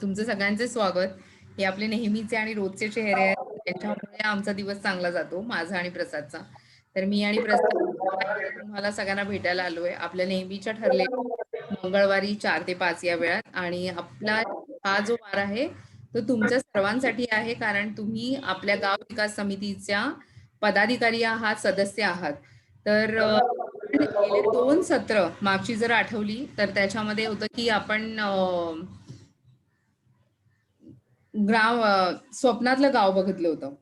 तुमचं सगळ्यांचे स्वागत. हे आपले नेहमीचे आणि रोजचे चेहरे आहेत. त्यांच्यामुळे आमचा दिवस चांगला जातो, माझा आणि प्रसादचा. तर मी आणि प्रसाद तुम्हाला सगळ्यांना भेटायला आलोय आपल्या नेहमीच्या ठरलेल्या मंगळवारी 4 ते 5 या वेळात. आणि आपला हा जो वार आहे तो तुमच्या सर्वांसाठी आहे, कारण तुम्ही आपल्या गाव विकास समितीच्या पदाधिकारी आहात, सदस्य आहात. तर गेले 2 सत्र मागची जर आठवली तर त्याच्यामध्ये होतं की आपण स्वप्नातलं गाव बघितलं होतं.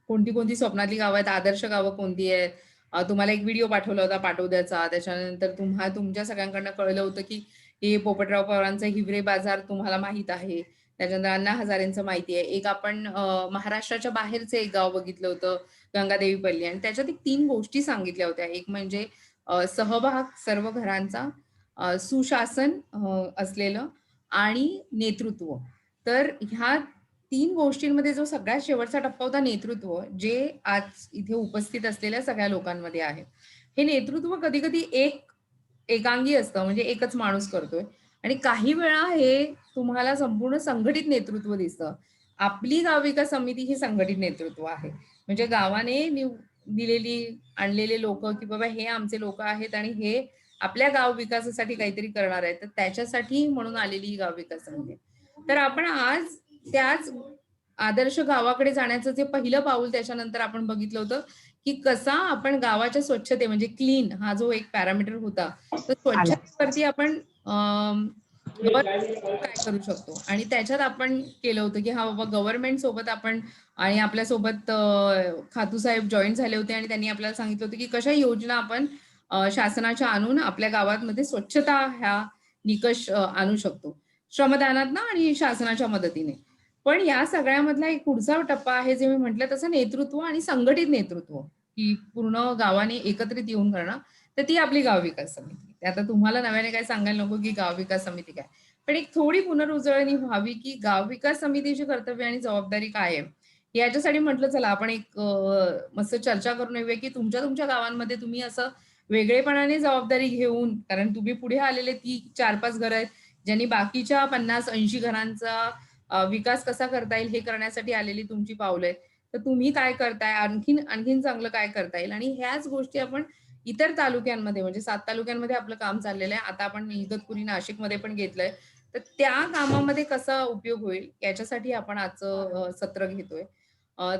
कोणती कोणती स्वप्नातली गावं आहेत, आदर्श गावं कोणती आहेत. तुम्हाला एक व्हिडिओ पाठवला होता पाटोद्याचा. त्याच्यानंतर तुमच्या सगळ्यांकडनं कळलं होतं की हे पोपटराव पवारांचं हिवरे बाजार तुम्हाला माहित आहे. त्याच्यानंतर अण्णा हजारेंचं माहिती आहे. एक आपण महाराष्ट्राच्या बाहेरचं एक गाव बघितलं होतं, गंगादेवीपल्ली. आणि त्याच्यात एक 3 गोष्टी सांगितल्या होत्या. एक म्हणजे सहभाग सर्व घरांचा, सुशासन असलेलं आणि नेतृत्व. तर ह्या 3 गोष्टींमध्ये जो सगळ्यात शेवटचा टप्पा होता नेतृत्व, जे आज इथे उपस्थित असलेल्या सगळ्या लोकांमध्ये आहे. हे नेतृत्व कधी-कधी एकांगी असतं, म्हणजे एकच माणूस करतोय आणि काही वेळा हे तुम्हाला संपूर्ण संघटित नेतृत्व दिसतं. आपली गाव विकास समिती ही संघटित नेतृत्व आहे. म्हणजे गावाने दिलेली आणलेले लोकं, की बाबा हे आमचे लोकं आहेत आणि हे आपल्या गाव विकासासाठी काहीतरी करणार आहेत. तर त्याच्यासाठी म्हणून आलेली ही गाव विकास समिती. तर आपण आज त्याच आदर्श गावाकडे जाण्याचं जे पहिलं पाऊल त्याच्यानंतर आपण बघितलं होतं, की कसा आपण गावाच्या स्वच्छते म्हणजे क्लीन हा जो एक पॅरामीटर होता, तर स्वच्छतेवरती आपण काय करू शकतो. आणि त्याच्यात आपण केलं होतं, की हा बाबा गव्हर्नमेंट सोबत आपण आणि आपल्यासोबत खातू साहेब जॉईन झाले होते आणि त्यांनी आपल्याला सांगितलं होतं, की कशा योजना आपण शासनाच्या आणून आपल्या गावांमध्ये स्वच्छता ह्या निकष आणू शकतो. श्रमदानातनं आणि शासनाच्या मदतीने. पण या सगळ्यामधला एक पुढचा टप्पा आहे, जे मी म्हटलं तसं नेतृत्व आणि संघटित नेतृत्व, की पूर्ण गावाने एकत्रित येऊन करणं. तर ती आपली गाव विकास समिती. ते आता तुम्हाला नव्याने काय सांगायला नको, की गाव विकास समिती काय. पण एक थोडी पुनरुजळणी व्हावी, की गाव विकास समितीची कर्तव्य आणि जबाबदारी काय आहे? याच्यासाठी म्हटलं चला आपण एक मस्त चर्चा करून येऊया, की तुमच्या गावांमध्ये तुम्ही असं वेगळेपणाने जबाबदारी घेऊन, कारण तुम्ही पुढे आलेले ती 4-5 घरं आहेत, ज्यांनी बाकीच्या 50-80 घरांचा विकास कसा करता येईल हे करण्यासाठी आलेली तुमची पावलं आहेत. तर तुम्ही काय करताय? आणखीन चांगलं काय करता येईल? आणि ह्याच गोष्टी आपण इतर तालुक्यांमध्ये म्हणजे 7 तालुक्यांमध्ये आपलं काम चाललेलं आहे. आता आपण इगतपुरी, नाशिकमध्ये पण घेतलंय. तर त्या कामामध्ये कसा उपयोग होईल याच्यासाठी आपण आजचं सत्र घेतोय.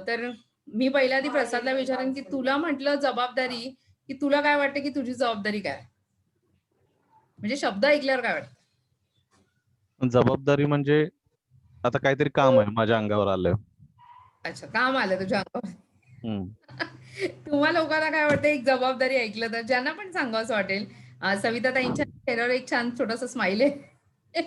तर मी पहिल्या आधी प्रसादला विचारेन, की तुला म्हटलं जबाबदारी, की तुला काय वाटतं, की तुझी जबाबदारी काय? म्हणजे शब्द ऐकल्यावर काय वाटतं? जबाबदारी म्हणजे आता काहीतरी काम आहे माझ्या अंगावर आलं. अच्छा, काम आलं तुझ्या अंगावर. हम्म. तुम्हा लोकांना काय वाटतं एक जबाबदारी ऐकलं तर ज्यांना पण सांगावंसं वाटेल. सविताताईंच्या चेहऱ्यावर एक छान छोटासा स्माईल आहे.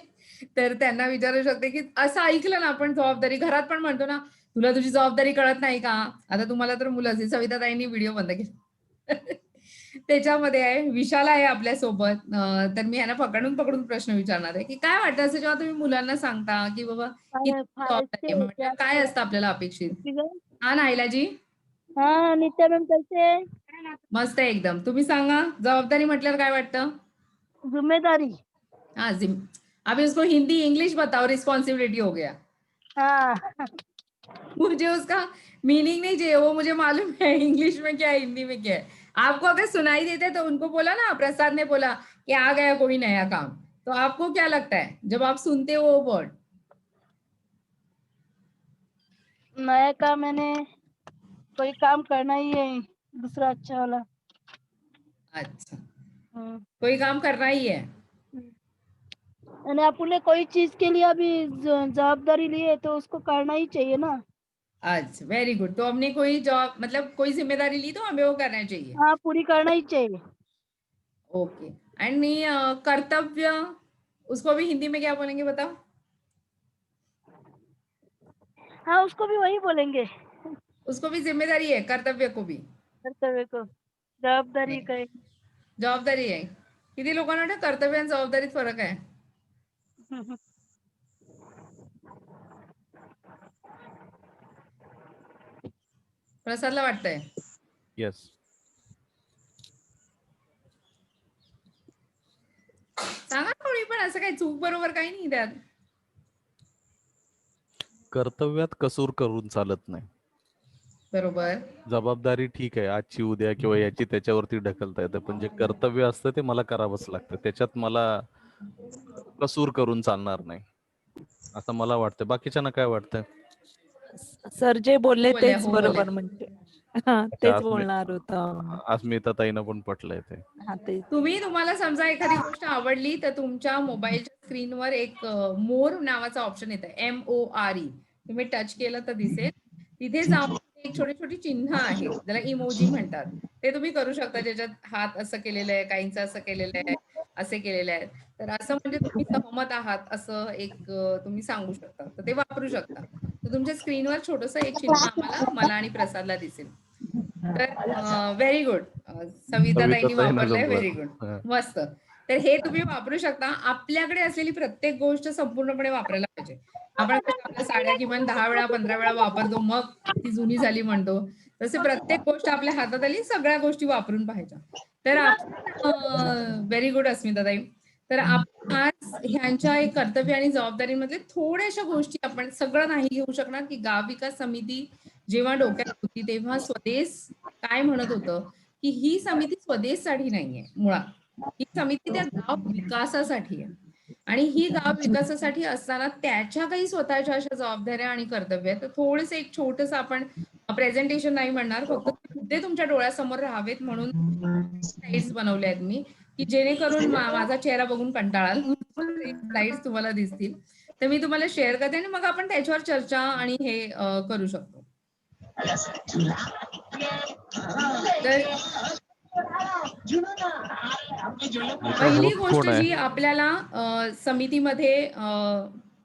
तर त्यांना विचारू शकते, की असं ऐकलं ना आपण जबाबदारी घरात पण म्हणतो ना, "तुला तुझी जबाबदारी कळत नाही का?" आता तुम्हाला तर मुलं असतील. सविताताईंनी व्हिडिओ बंद केला. त्याच्यामध्ये आहे, विशाल आहे आपल्यासोबत. तर मी ह्यांना पकडून प्रश्न विचारणार आहे, की काय वाटतं असं जेव्हा तुम्ही मुलांना सांगता, की बाबा ही जबाबदारी आहे, म्हणजे काय असतं आपल्याला अपेक्षित? हां, नाईलाजी? हाँ नित्या मैम कैसे है? मस्त आहे एकदम. तुम्ही सांगा, जबाबदारी म्हटल्यावर काय वाटतं? जिम्मेदारी। हाँ, अभी उसको हिंदी इंग्लिश बताओ, रिस्पॉन्सिबिलिटी हो गया। हाँ मुझे उसका मीनिंग नहीं चाहिए, वो मुझे मालूम है इंग्लिश में क्या है, हिंदी में क्या है। आपको अगर सुनाई देते तो उनको बोला ना, प्रसाद ने बोला कि आ गया कोई नया काम, तो आपको क्या लगता है जब आप सुनते हो वो वर्ड? नया काम मैंने कोई काम करना ही है दूसरा अच्छा वाला। अच्छा, हम्म। कोई काम करना ही है। यानी आपने कोई चीज के लिए अभी जवाबदारी ली है तो उसको करना ही चाहिए ना। अच्छा, वेरी गुड। तो हमने कोई जॉब मतलब कोई जिम्मेदारी ली तो हमें वो करना चाहिए। हाँ पूरी करना ही चाहिए। ओके। आणि कर्तव्य, उसको भी हिंदी में क्या बोलेंगे बताओ? हाँ उसको भी वही बोलेंगे। उसको भी जिम्मेदारी है, कर्तव्य को भी। कर्तव्य को जवाबदारी कहे। जबाबदारी आहे. किती लोकांना वाटतं कर्तव्य आणि जबाबदारीत फरक आहे? प्रसादला वाटतंय. येस. सांगा ना कोणी पण, असं काही चूक बरोबर काही नाही त्यात. कर्तव्यात कसूर करून चालत नाही. बरोबर. जबाबदारी ठीक आहे, आजची उद्या किंवा याची त्याच्यावरती ढकलता येतं, पण जे कर्तव्य असतं ते मला करावंच लागतं. त्याच्यात मला कसूर करून चालणार नाही, असं मला वाटतं. बाकीच्यांना काय वाटतं? सर जे बोलले बोलल्या, तेच हो बोलल्या. बरोबर म्हणजे हा तेच बोलणार होतं. अस्मिताताईंना पण पटलंय ते. हा ते तुम्हाला समजा एखादी गोष्ट आवडली तर तुमच्या मोबाईलच्या स्क्रीनवर एक मोर नावाचा ऑप्शन येतं, MORE. तुम्ही टच केलं तर दिसेल. तिथे जाऊन एक छोटी छोटी चिन्ह आहे, ज्याला इमोजी म्हणतात. ते तुम्ही करू शकता, ज्याच्यात हात असं केलेलं आहे, काहींचं असं केलेलं आहे, असे केलेले आहेत. तर असं म्हणजे तुम्ही सहमत आहात असं एक तुम्ही सांगू शकता, तर ते वापरू शकता. तर तुमच्या स्क्रीनवर छोटंसं एक चिन्ह मला आणि प्रसादला दिसेल. तर व्हेरी गुड. सविताताईंनी सविताताईंना वापरलंय, जमलं. Very good. हा. मस्त. तर हे तुम्ही वापरू शकता. आपल्याकडे असलेली प्रत्येक गोष्ट संपूर्णपणे वापरायला पाहिजे. आपण कशा आपल्या साड्या किमान 10 वेळा 15 वेळा वापरतो, मग ती जुनी झाली म्हणतो. तसे प्रत्येक गोष्ट आपल्या हातात आली, सगळ्या गोष्टी वापरून पाहायच्या. तर आपण व्हेरी गुड अस्मिताताई. तर आपण आज ह्यांच्या एक कर्तव्य आणि जबाबदारीमधले थोड्याशा गोष्टी, आपण सगळं नाही घेऊ शकणार, की गाव विकास समिती जेव्हा डोक्यात होती तेव्हा स्वदेश काय म्हणत होतं, की ही समिती स्वदेशसाठी नाहीये मुळात. ही समिती त्या गाव विकासासाठी आहे. आणि ही गाव विकासासाठी असताना त्याच्या काही स्वतःच्या अशा जबाबदाऱ्या आणि कर्तव्य आहेत. तर थोडंसं एक छोटंसं आपण प्रेझेंटेशन नाही म्हणणार, फक्त मुद्दे तुमच्या डोळ्यासमोर राहावेत म्हणून स्लाइड्स बनवल्या आहेत मी, की जेणेकरून माझा चेहरा बघून कंटाळाल. स्लाइड्स तुम्हाला दिसतील. तर मी तुम्हाला शेअर करते आणि मग आपण त्याच्यावर चर्चा आणि हे करू शकतो. तर पहिली गोष्ट कोण आहे? जी आपल्याला समितीमध्ये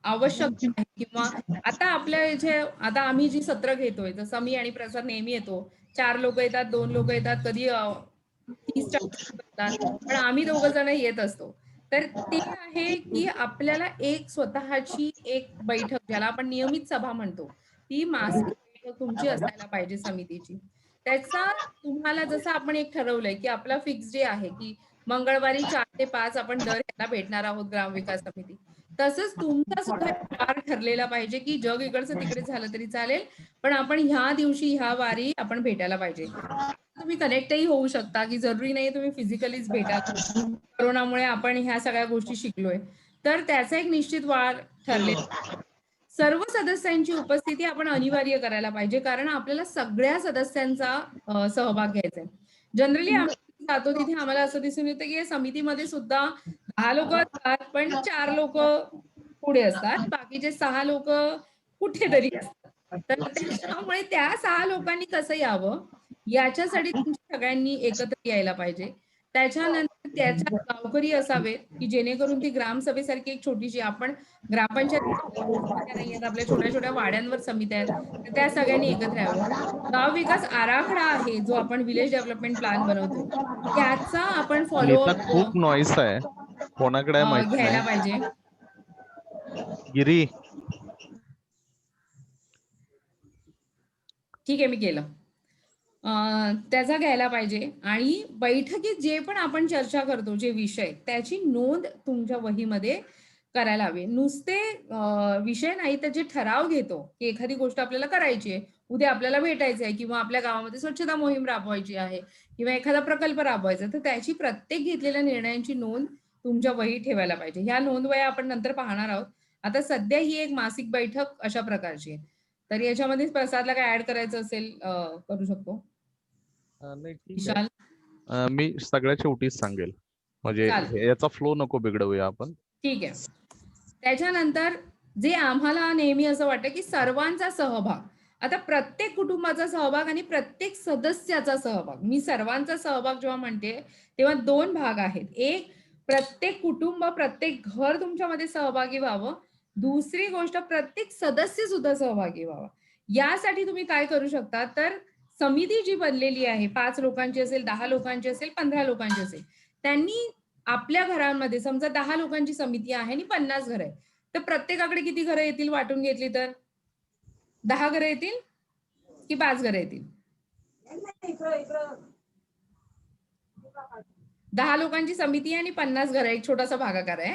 आवश्यक आहे, किंवा आता आपल्या इथे आता आम्ही जी सत्र घेतोय, जसं मी आणि प्रसाद नेहमी येतो. 4 लोक येतात, 2 लोक येतात, कधी 30-40 येतात, पण आम्ही 2 जण येत असतो. तर ते आहे की आपल्याला एक स्वतःची एक बैठक, ज्याला आपण नियमित सभा म्हणतो, ती मासिक बैठक तुमची असायला पाहिजे समितीची. त्याचा तुम्हाला जसं आपण एक ठरवलंय, की आपला फिक्स डे आहे, की मंगळवारी 4 ते 5 आपण दर ह्याला भेटणार आहोत ग्रामविकास समिती. तसंच तुमचा सुद्धा एक वार ठरलेला पाहिजे, की जग इकडचं तिकडे झालं तरी चालेल, पण आपण ह्या दिवशी ह्या वारी आपण भेटायला पाहिजे. तुम्ही कनेक्टही होऊ शकता, की जरुरी नाही तुम्ही फिजिकलीच भेटाल. कोरोनामुळे आपण ह्या सगळ्या गोष्टी शिकलोय. तर त्याचा एक निश्चित वार ठरलेला. सर्व सदस्यांची उपस्थिती आपण अनिवार्य करायला पाहिजे, कारण आपल्याला सगळ्या सदस्यांचा सहभाग घ्यायचा आहे. जनरली आम्ही जातो तिथे आम्हाला असं दिसून येतं, की या समितीमध्ये सुद्धा 10 लोक असतात, पण 4 लोक पुढे असतात. बाकीचे 6 लोक कुठेतरी असतात. तर त्याच्यामुळे त्या 6 लोकांनी कसं यावं, याच्यासाठी तुमच्या सगळ्यांनी एकत्र यायला पाहिजे. त्याच्यानंतर त्याच्यात गावकरी असावेत, की जेणेकरून ती ग्रामसभेसारखी एक छोटीशी, आपण ग्रामपंचायत नाहीयेत, आपल्या छोट्या छोट्या वाड्यांवर समित्या आहेत, तर त्या सगळ्यांनी एकत्र यावं. गाव विकास आराखडा आहे, जो आपण विलेज डेव्हलपमेंट प्लॅन बनवतोय, त्याचा आपण नीता, फॉलोअप खूप नॉईस आहे, कोणाकडे आहे माहिती घ्यायला नाही. पाहिजे. गिरी, ठीक आहे, मी केलं. त्याचा घ्यायला पाहिजे आणि बैठकीत जे पण आपण चर्चा करतो, जे विषय, त्याची नोंद तुमच्या वहीमध्ये करायला हवी. नुसते विषय नाही, तर जे ठराव घेतो, की एखादी गोष्ट आपल्याला करायची आहे, उद्या आपल्याला भेटायचं आहे, किंवा आपल्या गावामध्ये स्वच्छता मोहीम राबवायची आहे, किंवा एखादा प्रकल्प राबवायचा, तर त्याची प्रत्येक घेतलेल्या निर्णयांची नोंद तुमच्या वहीत ठेवायला पाहिजे. ह्या नोंदवह्या आपण नंतर पाहणार आहोत. आता सध्या ही एक मासिक बैठक अशा प्रकारची आहे. तर याच्यामध्ये प्रसादला काय ऍड करायचं असेल करू शकतो. नाही ठीक विशाल, आहे. मी सगळ्या शेवटीच सांगेल, म्हणजे चालेल. याचा फ्लो नको बिघडवूया आपण. ठीक आहे. त्याच्यानंतर जे आम्हाला नेहमी असं वाटतं, की सर्वांचा सहभाग. आता प्रत्येक कुटुंबाचा सहभाग आणि प्रत्येक सदस्याचा सहभाग. मी सर्वांचा सहभाग जेव्हा म्हणते, तेव्हा 2 भाग आहेत. एक, प्रत्येक कुटुंब, प्रत्येक घर तुमच्यामध्ये सहभागी व्हावं. दुसरी गोष्ट, प्रत्येक सदस्य सुद्धा सहभागी व्हावा. यासाठी तुम्ही काय करू शकता, तर समिती जी बनलेली आहे, 5 लोकांची असेल, 10 लोकांची असेल, 15 लोकांची असेल, त्यांनी आपल्या घरांमध्ये, समजा 10 लोकांची समिती आहे आणि 50 घर आहे, तर प्रत्येकाकडे किती घरं येतील वाटून घेतली तर? 10 घरं येतील की 5 घरं येतील? 10 लोकांची समिती आणि 50 घरं, एक छोटासा भागाकार आहे.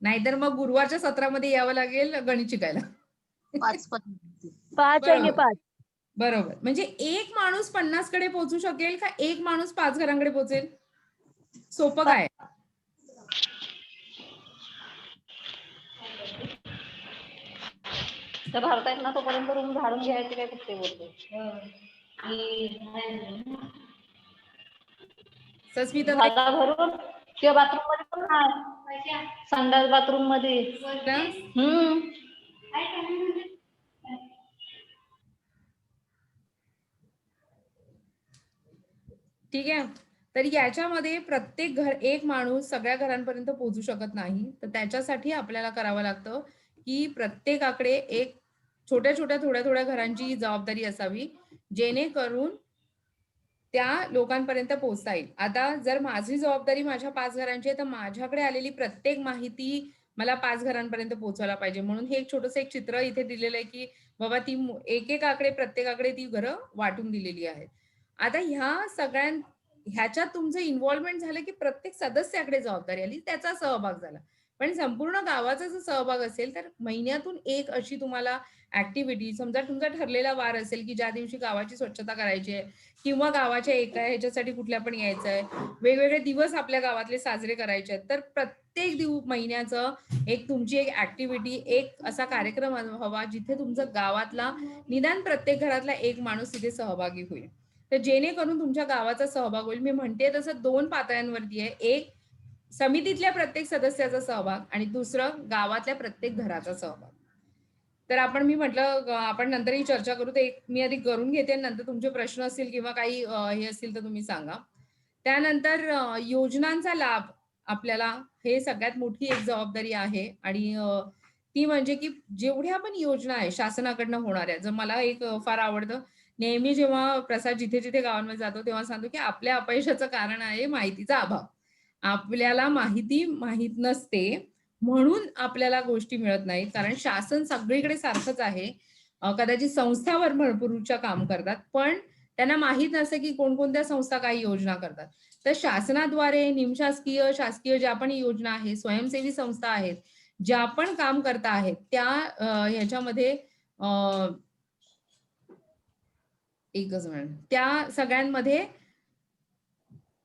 नाहीतर मग गुरुवारच्या सत्रामध्ये यावं लागेल गणित शिकायला. 5 आएंगे, बरोबर 5. बरोबर. म्हणजे एक माणूस 50 कडे पोहोचू शकेल का एक माणूस 5 घरांकडे पोहोचेल? सोपं काय? तर भरतायत ना तोपर्यंत रूम झाडून घ्यायचे काय कुठे बोलतो. सस्मिता झाडा भरून किंवा बाथरूम मध्ये पण आहे. संडास बाथरूम मध्ये. ठीक आहे. तर याच्यामध्ये प्रत्येक घर एक माणूस सगळ्या घरांपर्यंत पोहोचू शकत नाही. तर त्याच्यासाठी आपल्याला करावं लागतं की प्रत्येकाकडे एक छोट्या छोट्या थोड्या थोड्या घरांची जबाबदारी असावी, जेणेकरून त्या लोकांपर्यंत पोहोचता येईल. आता जर माझी जबाबदारी माझ्या 5 घरांची आहे, तर माझ्याकडे आलेली प्रत्येक माहिती मला 5 घरांपर्यंत पोहोचवायला पाहिजे. म्हणून हे एक छोटंसं एक चित्र इथे दिलेलं आहे की बाबा ती एकेकाकडे प्रत्येकाकडे ती घरं वाटून दिलेली आहेत. आता ह्याच्यात तुमचं इन्व्हॉल्वमेंट झालं की प्रत्येक सदस्याकडे जबाबदारी आली, त्याचा सहभाग झाला. पण संपूर्ण गावाचा जर सहभाग असेल तर महिन्यातून एक अशी तुम्हाला ऍक्टिव्हिटी, समजा तुमचा ठरलेला वार असेल की ज्या दिवशी गावाची स्वच्छता करायची आहे किंवा गावाच्या एका ह्याच्यासाठी कुठल्या पण यायचं आहे, वेगवेगळे दिवस आपल्या गावातले साजरे करायचे आहेत, तर प्रत्येक महिन्याचं एक तुमची एक ऍक्टिव्हिटी, एक असा कार्यक्रम हवा जिथे तुमचं गावातला निदान प्रत्येक घरातला एक माणूस तिथे सहभागी होईल. तर जेणेकरून तुमच्या गावाचा सहभाग होईल. मी म्हणते तसं 2 पातळ्यांवरती आहे. एक समितीतल्या प्रत्येक सदस्याचा सहभाग आणि दुसरं गावातल्या प्रत्येक घराचा सहभाग. तर मी म्हटलं आपण नंतरही चर्चा करू. ते मी आधी करून घेते, नंतर तुमचे प्रश्न असतील किंवा काही हे असतील तर तुम्ही सांगा. त्यानंतर योजनांचा लाभ आपल्याला हे सगळ्यात मोठी एक जबाबदारी आहे आणि ती म्हणजे की जेवढ्या पण योजना आहे शासनाकडनं होणाऱ्या, जर मला एक फार आवडतं, नेहमी जेव्हा प्रसाद जिथे जिथे गावांमध्ये जातो तेव्हा सांगतो की आपल्या अपयशाचं कारण आहे माहितीचा अभाव. आपल्याला माहिती माहित नसते म्हणून आपल्याला गोष्टी मिळत नाहीत. कारण शासन सगळीकडे सारखंच आहे. कदाचित संस्थावर भरपूरच्या काम करतात, पण त्यांना माहित नसतं की कोणकोणत्या संस्था काही योजना करतात. तर शासनाद्वारे निमशासकीय, शासकीय ज्या पण योजना आहेत, स्वयंसेवी संस्था आहेत, ज्या पण काम करता आहेत, त्या ह्याच्यामध्ये एकच मिनिट, त्या सगळ्यांमध्ये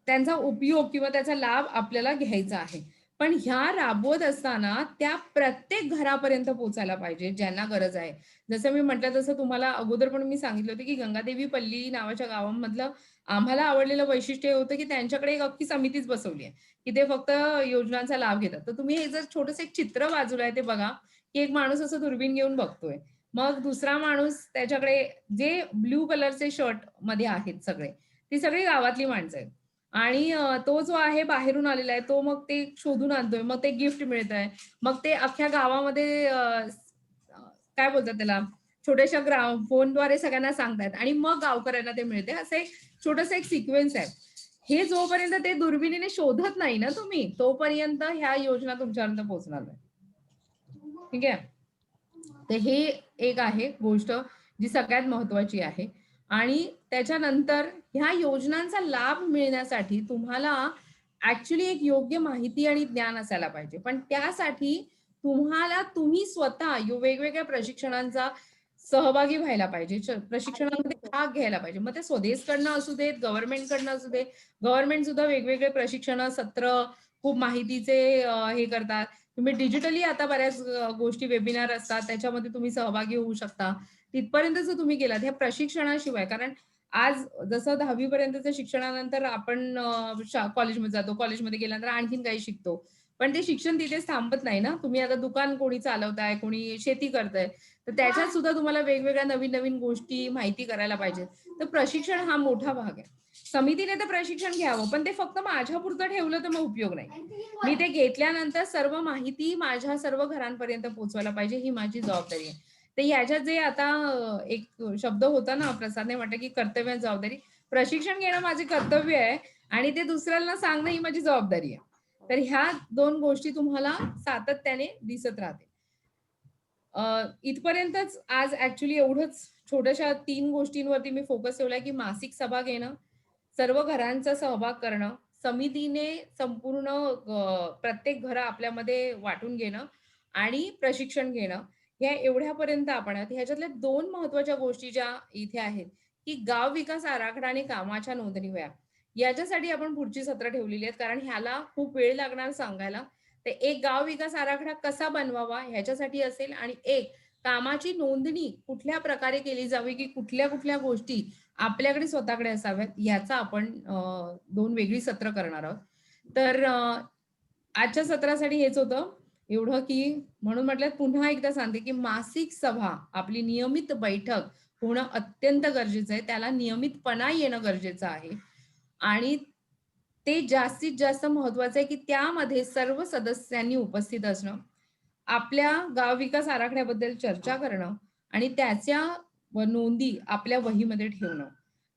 त्यांचा उपयोग किंवा त्याचा लाभ आपल्याला घ्यायचा आहे. पण ह्या राबवत असताना त्या प्रत्येक घरापर्यंत पोहोचायला पाहिजे ज्यांना गरज आहे. जसं मी म्हटलं तसं तुम्हाला अगोदर पण मी सांगितलं होतं की गंगादेवी पल्ली नावाच्या गावामधलं आम्हाला आवडलेलं वैशिष्ट्य होतं की त्यांच्याकडे एक अख्खी समितीच बसवली आहे की ते फक्त योजनांचा लाभ घेतात. तर तुम्ही हे जर छोटंसं एक चित्र बाजूला आहे ते बघा की एक माणूस असं दुर्बीण घेऊन बघतोय, मग दुसरा माणूस त्याच्याकडे जे ब्ल्यू कलरचे शर्ट मध्ये आहेत सगळे, ती सगळी गावातली माणसं आहेत आणि तो जो आहे बाहेरून आलेला आहे तो मग ते शोधून आणतोय, मग ते गिफ्ट मिळत आहे, मग ते अख्ख्या गावामध्ये काय बोलतात त्याला, छोट्याशा फोनद्वारे सगळ्यांना सांगतायत आणि मग गावकऱ्यांना ते मिळते. असं एक छोटस एक सिक्वेन्स आहे. हे जोपर्यंत ते दुर्बिणीने शोधत नाही ना तुम्ही, तोपर्यंत ह्या योजना तुमच्यापर्यंत पोहोचणार नाही. ठीक आहे. तर हे एक आहे गोष्ट जी सगळ्यात महत्वाची आहे. आणि त्याच्यानंतर ह्या योजनांचा लाभ मिळण्यासाठी तुम्हाला ऍक्च्युली एक योग्य माहिती आणि ज्ञान असायला पाहिजे. पण त्यासाठी तुम्ही स्वतः वेगवेगळ्या प्रशिक्षणांचा सहभागी व्हायला पाहिजे, प्रशिक्षणामध्ये भाग घ्यायला पाहिजे. मग ते स्वदेशकडनं असू देत, गव्हर्नमेंटकडनं असू दे. गव्हर्नमेंट सुद्धा वेगवेगळे प्रशिक्षण सत्र, खूप माहितीचे हे करतात. तुम्ही डिजिटली आता बऱ्याच गोष्टी वेबिनार असतात, त्याच्यामध्ये तुम्ही सहभागी होऊ शकता. तिथपर्यंत जर तुम्ही गेलात ह्या प्रशिक्षणाशिवाय, कारण आज जसं 10वी पर्यंतच्या शिक्षणानंतर आपण कॉलेजमध्ये जातो, कॉलेजमध्ये गेल्यानंतर आणखीन काही शिकतो, पण ते शिक्षण तिथेच थांबत नाही ना. तुम्ही आता दुकान कोणी चालवताय, कोणी शेती करताय, तर त्याच्यात सुद्धा तुम्हाला वेगवेगळ्या नवीन नवीन गोष्टी माहिती करायला पाहिजे. तर प्रशिक्षण हा मोठा भाग आहे. समितीने तर प्रशिक्षण घ्यावं, पण ते फक्त माझ्या पुरतं ठेवलं तर मग उपयोग नाही. मी ते घेतल्यानंतर सर्व माहिती माझ्या सर्व घरांपर्यंत पोहोचवायला पाहिजे, ही माझी जबाबदारी आहे. तर ह्याच्यात जे आता एक शब्द होता ना प्रसादने म्हटलं की कर्तव्य जबाबदारी, प्रशिक्षण घेणं माझे कर्तव्य आहे आणि ते दुसऱ्यांना सांगणं ही माझी जबाबदारी आहे. तर ह्या 2 गोष्टी तुम्हाला सातत्याने दिसत राहते. इथपर्यंतच आज ऍक्च्युली एवढंच छोट्याशा 3 गोष्टींवरती मी फोकस ठेवलाय की मासिक सभा घेणं, सर्व घरांचा सहभाग करणं, समितीने संपूर्ण प्रत्येक घरं आपल्यामध्ये वाटून घेणं आणि प्रशिक्षण घेणं, ह्या एवढ्यापर्यंत आपण आहोत. ह्याच्यातल्या 2 महत्त्वाच्या गोष्टी ज्या इथे आहेत, की गाव विकास आराखडा आणि कामाच्या नोंदणी वह्या. याच्यासाठी आपण पुढची सत्र ठेवलेली आहेत. कारण ह्याला खूप वेळ लागणार सांगायला. ते एक गाव विकास आराखडा कसा बनवावा ह्याच्यासाठी असेल आणि एक कामाची नोंदणी कुठल्या प्रकारे केली जावी, की कुठल्या-कुठल्या गोष्टी आपल्याकडे स्वतःकडे असाव्यात, ह्याचा आपण 2 वेगळी सत्र करणार आहोत. तर आजच्या सत्रासाठी हेच होतं. एवढं की म्हणून म्हटलं पुन्हा एकदा सांगते, की मासिक सभा, आपली नियमित बैठक होणं अत्यंत गरजेचं आहे. त्याला नियमितपणा येणं गरजेचं आहे. आणि ते जास्तीत जास्त महत्वाचं आहे, की त्यामध्ये सर्व सदस्यांनी उपस्थित असणं. आपल्या गाव विकास आराखड्याबद्दल चर्चा करणं आणि त्याच्या नोंदी आपल्या वहीमध्ये ठेवणं.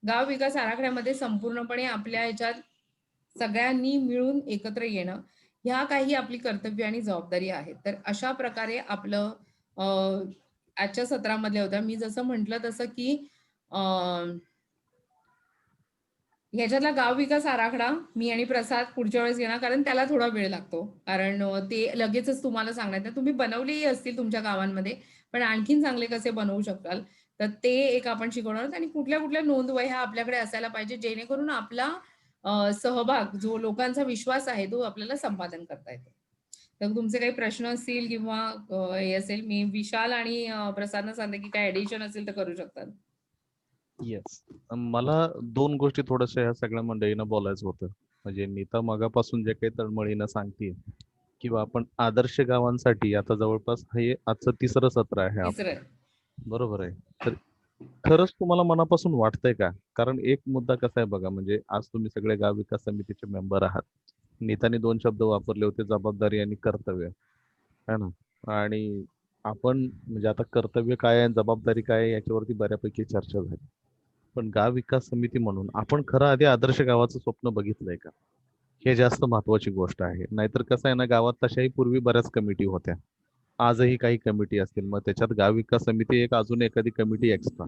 गाव विकास आराखड्यामध्ये संपूर्णपणे आपल्या ह्याच्यात सगळ्यांनी मिळून एकत्र येणं, ह्या काही आपली कर्तव्य आणि जबाबदारी आहेत. तर अशा प्रकारे आपलं अ, आजच्या सत्रामधल्या होत्या. मी जसं म्हटलं तसं की अ, ह्याच्यातला गाव विकास आराखडा मी आणि प्रसाद पुढच्या वेळेस घेणार कारण त्याला थोडा वेळ लागतो. कारण ते लगेचच तुम्हाला सांगण्यात नाही. तुम्ही बनवलेही असतील तुमच्या गावांमध्ये, पण आणखीन चांगले कसे बनवू शकाल, तर ते एक आपण शिकवणार आहोत आणि कुठल्या-कुठल्या नोंदवह्या आपल्याकडे असायला पाहिजे, जेणेकरून आपला सहभाग, जो लोकांचा विश्वास आहे, तो आपल्याला संपादन करता येतो. तर तुमचे काही प्रश्न असतील किंवा हे असेल, मी विशाल आणि प्रसादना सांगते, की काही ॲडिशन असेल तर करू शकतात. येस. मला 2 गोष्टी थोड्याशा ह्या सगळ्या मंडळींना बोलायचं होतं. म्हणजे नीता मगापासून जे काही तळमळीनं सांगते किंवा आपण आदर्श गावांसाठी आता जवळपास हे आजचं 3रं सत्र आहे आपलं. तिसरं बरोबर आहे. तर खरंच तुम्हाला मनापासून वाटतंय का? कारण एक मुद्दा कसा आहे बघा, म्हणजे आज तुम्ही सगळे गाव विकास समितीचे मेंबर आहात. नीताने 2 शब्द वापरले होते, जबाबदारी आणि कर्तव्य. है ना? आणि आपण म्हणजे आता कर्तव्य काय आहे, जबाबदारी काय आहे याच्यावरती बऱ्यापैकी चर्चा झाली. पण गाव विकास समिती म्हणून आपण खरं आधी आदर्श गावाचं स्वप्न बघितलंय का? हे जास्त महत्वाची गोष्ट आहे. नाहीतर कसं आहे ना, गावात तशाही पूर्वी बऱ्याच कमिटी होत्या. आजही काही कमिटी असतील. मग त्याच्यात गाव विकास समिती एक अजून एखादी कमिटी एक्स्ट्रा.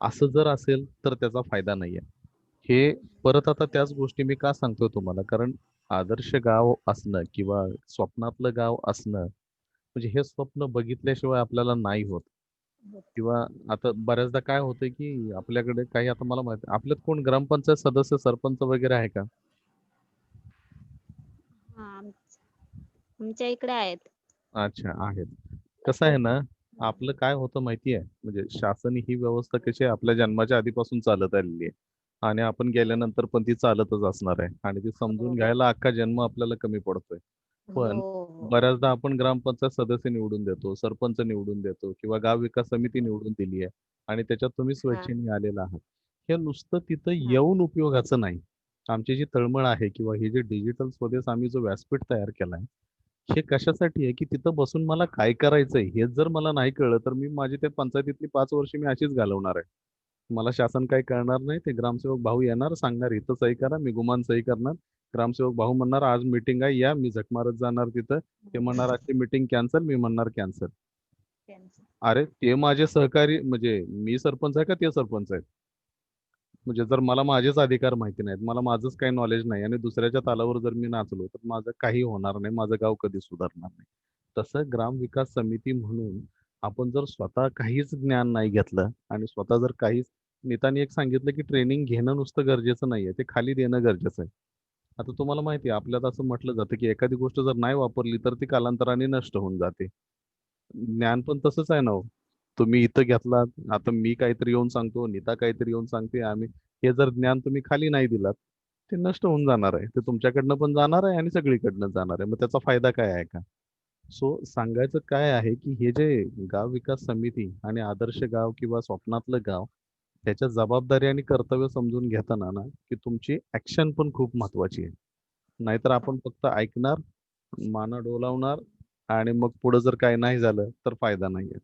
असं जर असेल तर त्याचा फायदा नाहीये. हे परत आता त्याच गोष्टी मी का सांगतोय तुम्हाला? कारण आदर्श गाव असणं किंवा स्वप्नातलं गाव असणं म्हणजे हे स्वप्न बघितल्याशिवाय आपल्याला नाही होत. किंवा आता बऱ्याचदा काय होतंय, की आपल्याकडे काही आता मला माहिती आपल्यात कोण ग्रामपंचायत सदस्य, सरपंच वगैरे आहे का? हा आमच्या इकडे आहेत. अच्छा, आहेत. कसं आहे ना, आपलं काय होतं माहिती आहे? म्हणजे शासन ही व्यवस्था कशी आहे आपल्या जन्माच्या आधीपासून चालत आलेली आहे. आणि आपण गेल्यानंतर पण ती चालतच असणार आहे. आणि ती समजून घ्यायला अख्खा जन्म आपल्याला कमी पडतोय. पण हो बऱ्याचदा आपण ग्रामपंचायत सदस्य निवडून देतो, सरपंच निवडून देतो किंवा गाव विकास समिती निवडून दिली आहे आणि त्याच्यात तुम्ही हा स्वेच्छेने आलेला आहात. हे नुसतं तिथं हा येऊन उपयोगाचं नाही. आमची जी तळमळ आहे किंवा हे जे डिजिटल स्वदेश आम्ही जो व्यासपीठ तयार केलाय, हे कशासाठी आहे, की तिथं बसून मला काय करायचंय हेच जर मला नाही कळलं, तर मी माझी त्या पंचायतीतली 5 वर्ष मी अशीच घालवणार आहे. मला शासन काही कळणार नाही. ते ग्रामसेवक भाऊ येणार, सांगणार इथं सही करा, मी गुमान सही करणार. ग्रामसेवक भाऊ म्हणणार आज मीटिंग आहे या, मी झक मारत जाणार तिथं. ते म्हणणार आजची मीटिंग कॅन्सल, मी म्हणणार कॅन्सल. त्यांचं. अरे ते माझे सहकारी म्हणजे मी सरपंच आहे का ते सरपंच आहेत? म्हणजे जर मला माझेच अधिकार माहिती नाहीत, मला माझंच काही नॉलेज नाही आणि दुसऱ्याच्या तालावर जर मी नाचलो, तर माझं काही होणार नाही, माझं गाव कधी सुधारणार नाही. तसं ग्राम विकास समिती म्हणून आपण जर स्वतः काहीच ज्ञान नाही घेतलं आणि स्वतः जर काहीच नेत्यांनी एक सांगितलं, की ट्रेनिंग घेणं नुसतं गरजेचं नाहीये, ते खाली देणं गरजेचं आहे. आता तुम्हाला माहिती आहे, आपल्यात असं म्हटलं जातं, की एखादी गोष्ट जर नाही वापरली, तर ती कालांतराने नष्ट होऊन जाते. ज्ञान पण तसंच आहे ना हो. तुम्ही इथं घेतलात, आता मी काहीतरी येऊन सांगतो, नीता काहीतरी येऊन सांगते, आम्ही हे जर ज्ञान तुम्ही खाली नाही दिलात, ते नष्ट होऊन जाणार आहे. ते तुमच्याकडनं पण जाणार आहे आणि सगळीकडनं जाणार आहे. मग त्याचा फायदा काय आहे का? सो सांगायचं काय आहे, की हे जे गाव विकास समिती आणि आदर्श गाव किंवा स्वप्नातलं गाव, त्याच्या जबाबदारी आणि कर्तव्य समजून घेताना ना, की तुमची ॲक्शन पण खूप महत्त्वाची आहे. नाहीतर आपण फक्त ऐकणार, माना डोलावणार आणि मग पुढे जर काही नाही झालं, तर फायदा नाहीये.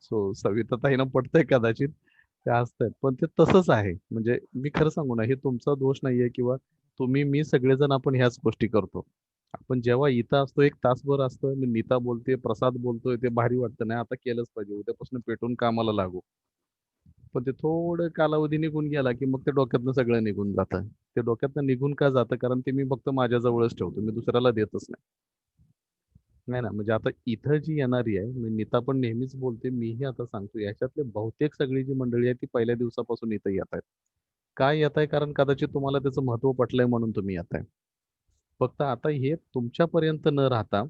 सो सविताताईंना पटतंय कदाचित, ते हसतायत. पण ते तसंच आहे. म्हणजे मी खरं सांगू ना, हे तुमचा दोष नाहीये किंवा तुम्ही, मी सगळेजण आपण ह्याच गोष्टी करतो. आपण जेव्हा इथं असतो, 1 तासभर असतं, मी नीता बोलते, प्रसाद बोलतोय, ते भारी वाटतं. नाही आता केलंच पाहिजे. उद्यापासून पेटून कामाला लागू. पण ते थोडं कालावधी निघून गेला की मग ते डोक्यातनं सगळं निघून जातं. ते डोक्यातनं निघून का जातं? कारण ते मी फक्त माझ्याजवळच ठेवतो. मी दुसऱ्याला देतच नाही. नाही ना, म्हणजे आता इथं जी येणारी आहे, मी नीता पण नेहमीच बोलते, मीही आता सांगतो, याच्यातले बहुतेक सगळी जी मंडळी आहे ती पहिल्या दिवसापासून इथं येत आहेत. काय येत आहे? कारण कदाचित तुम्हाला त्याचं महत्त्व पटलंय म्हणून तुम्ही येत आहे. फक्त आता हे तुमच्यापर्यंत न राहता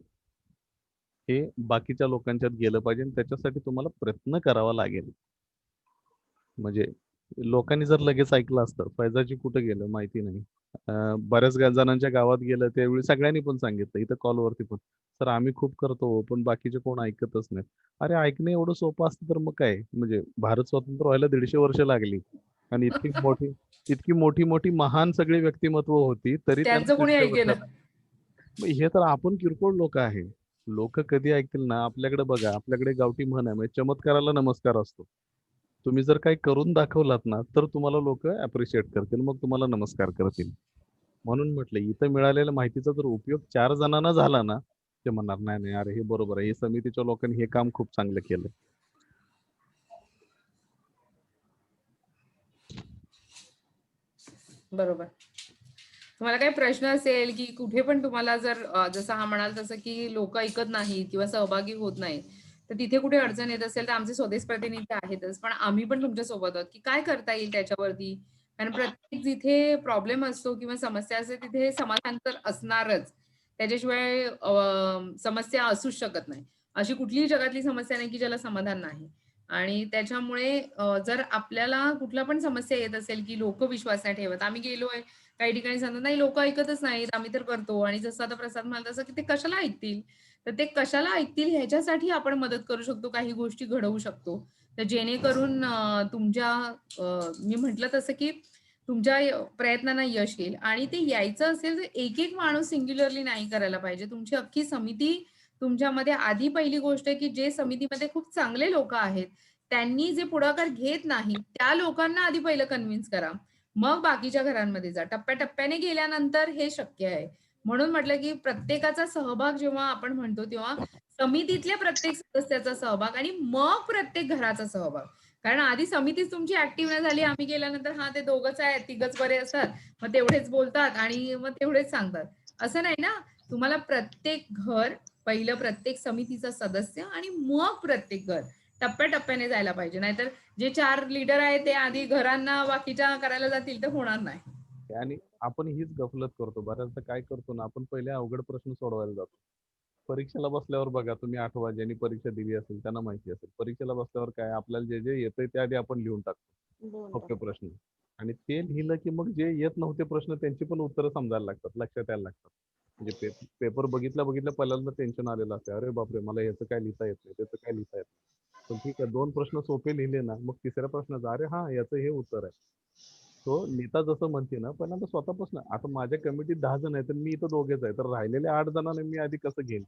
हे बाकीच्या लोकांच्यात गेलं पाहिजे आणि त्याच्यासाठी तुम्हाला प्रयत्न करावा लागेल. म्हणजे लोकांनी जर लगेच ऐकलं असतं, फैजाजी कुठं गेलं माहिती नाही. बऱ्याच जणांच्या गावात गेलं त्यावेळी सगळ्यांनी पण सांगितलं, इथं कॉलवरती पण, "सर आम्ही खूप करतो, पण बाकीचे कोण ऐकतच नाहीत." अरे ऐकणं एवढं सोपं असतं तर मग काय? म्हणजे भारत स्वतंत्र व्हायला 150 वर्ष लागली आणि इतकी मोठी महान सगळी व्यक्तिमत्व होती, तरी त्यांना त्यांचं कोणी 150 ऐकेना. वर्ष. मग हे तर आपण किरकोळ लोक आहे. लोक कधी ऐकतील ना? आपल्याकडे बघा, आपल्याकडे गावठी म्हण आहे, म्हणजे चमत्काराला नमस्कार असतो. तुम्ही जर काही करून दाखवलात ना, तर तुम्हाला लोक अप्रिशिएट करतील, मग तुम्हाला नमस्कार करतील. म्हणून म्हटलं इथं मिळालेल्या माहितीचा जर उपयोग 4 जणांना झाला ना, ते म्हणणार नाही नाही अरे हे बरोबर आहे, हे समितीच्या लोकांनी हे काम खूप चांगलं केलं. बरोबर. तुम्हाला काही प्रश्न असेल की कुठे पण तुम्हाला जर जसं हा म्हणाल तसं की लोक ऐकत नाहीत किंवा सहभागी होत नाहीत, तर तिथे कुठे अडचण येत असेल तर आमचे स्वदेश प्रतिनिधी आहेतच, पण आम्ही पण तुमच्या सोबत आहोत की काय करता येईल त्याच्यावरती. कारण प्रत्येक जिथे प्रॉब्लेम असतो किंवा समस्या असते तिथे समाधान तर असणारच. त्याच्याशिवाय समस्या असूच शकत नाही. अशी कुठलीही जगातली समस्या नाही की ज्याला समाधान नाही. आणि त्याच्यामुळे जर आपल्याला कुठला पण समस्या येत असेल की लोक विश्वास नाही ठेवत, आम्ही गेलोय काही ठिकाणी सांगतात, "नाही लोकं ऐकतच नाहीत, आम्ही तर करतो." आणि जसं आता प्रसाद म्हणाला तसं, की ते कशाला ऐकतील? तर ते कशाला ऐकतील ह्याच्यासाठी आपण मदत करू शकतो, काही गोष्टी घडवू शकतो. तर जेणेकरून मी म्हटलं तसं, की तुमच्या प्रयत्नांना यश येईल आणि ते यायचं असेल तर एक-एक माणूस सिंग्युलरली नाही करायला पाहिजे. तुमची अख्खी समिती तुमच्यामध्ये आधी पहिली गोष्ट आहे, की जे समितीमध्ये खूप चांगले लोकं आहेत, त्यांनी जे पुढाकार घेत नाहीत, त्या लोकांना आधी पहिलं कन्व्हिन्स करा. मग बाकीच्या घरांमध्ये जा. टप्प्याटप्प्याने गेल्यानंतर हे शक्य आहे. म्हणून म्हटलं, की प्रत्येकाचा सहभाग जेव्हा आपण म्हणतो, तेव्हा समितीतल्या प्रत्येक सदस्याचा सहभाग आणि मग प्रत्येक घराचा सहभाग. कारण आधी समितीच तुमची ॲक्टिव्ह नाही झाली, आम्ही गेल्यानंतर हां, ते दोघंच आहेत, तिघंच बरे असतात. मग तेवढेच बोलतात आणि मग तेवढेच सांगतात. असं नाही ना. तुम्हाला प्रत्येक घर, पहिलं प्रत्येक समितीचा सदस्य आणि मग प्रत्येक घर. टप्प्याटप्प्याने जायला पाहिजे. नाहीतर जे 4 लीडर आहेत ते आधी घरांना बाकीच्या करायला जातील तर होणार नाही. आणि आपण हीच गफलत करतो. बऱ्याचदा काय करतो ना, आपण पहिले अवघड प्रश्न सोडवायला जातो. परीक्षेला बसल्यावर बघा तुम्ही आठवा, ज्यांनी परीक्षा दिली असेल त्यांना माहिती असेल. परीक्षेला बसल्यावर काय आपल्याला जे येतंय ते आधी आपण लिहून टाकतो. दोन सोपे टाकतो. प्रश्न. आणि ते लिहिलं की मग जे येत नव्हते प्रश्न त्यांची पण उत्तरं समजायला लागतात, लक्षात यायला लागतात. म्हणजे पेपर बघितल्या पहिल्यांदा टेन्शन आलेलं असते. अरे बापरे! मला ह्याचं काय लिहिता येत नाही, त्याचं काय लिहिता येत नाही. पण ठीक आहे 2 प्रश्न सोपे लिहिले ना, मग तिसऱ्या प्रश्नाचा अरे हां, याचं हे उत्तर आहे. तो नीता जसं म्हणते ना, पहिल्यांदा स्वतःपासून आता माझ्या कमिटीत 10 जण आहेत, तर मी इथं दोघेच आहे. तर राहिलेल्या 8 जणांना मी आधी कसं घेईन?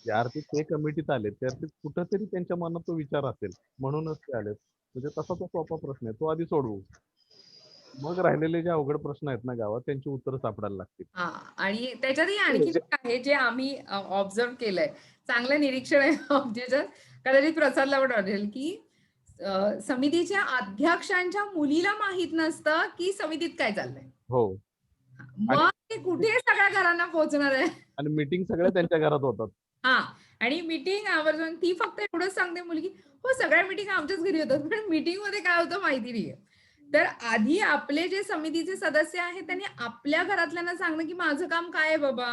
यार ते कमिटीत आलेत, तर ते कुठेतरी त्यांच्या मनात तो विचार असेल, म्हणूनच ते आलेत. म्हणजे तसा तो सोपा प्रश्न आहे, तो आधी सोडवू. मग राहिलेले जे अवघड प्रश्न आहेत ना गावात, त्यांची उत्तरं सापडायला लागतील. हां. आणि त्याच्यातही आणखी एक आहे जे आम्ही ऑब्झर्व्ह केलंय. चांगलं निरीक्षण आहे ऑब्झर्वेशन. कदाचित प्रसादला पण वाटेल, की समितीच्या अध्यक्षांच्या मुलीला माहीत नसतं, की समितीत काय चाललंय. हो. आणि मग ते कुठे सगळ्या घरांना पोहोचणार आहे. आणि मीटिंग सगळ्या त्यांच्या घरात होतात. हां. आणि मीटिंग आवर्जून ती फक्त एवढंच सांगते मुलगी, "हो, सगळ्या मीटिंग आमच्याच घरी होतात." पण मीटिंगमध्ये काय होतं माहिती नाहीये. तर आधी आपले जे समितीचे सदस्य आहेत, त्यांनी आपल्या घरातल्यांना सांगणं, की माझं काम काय आहे बाबा?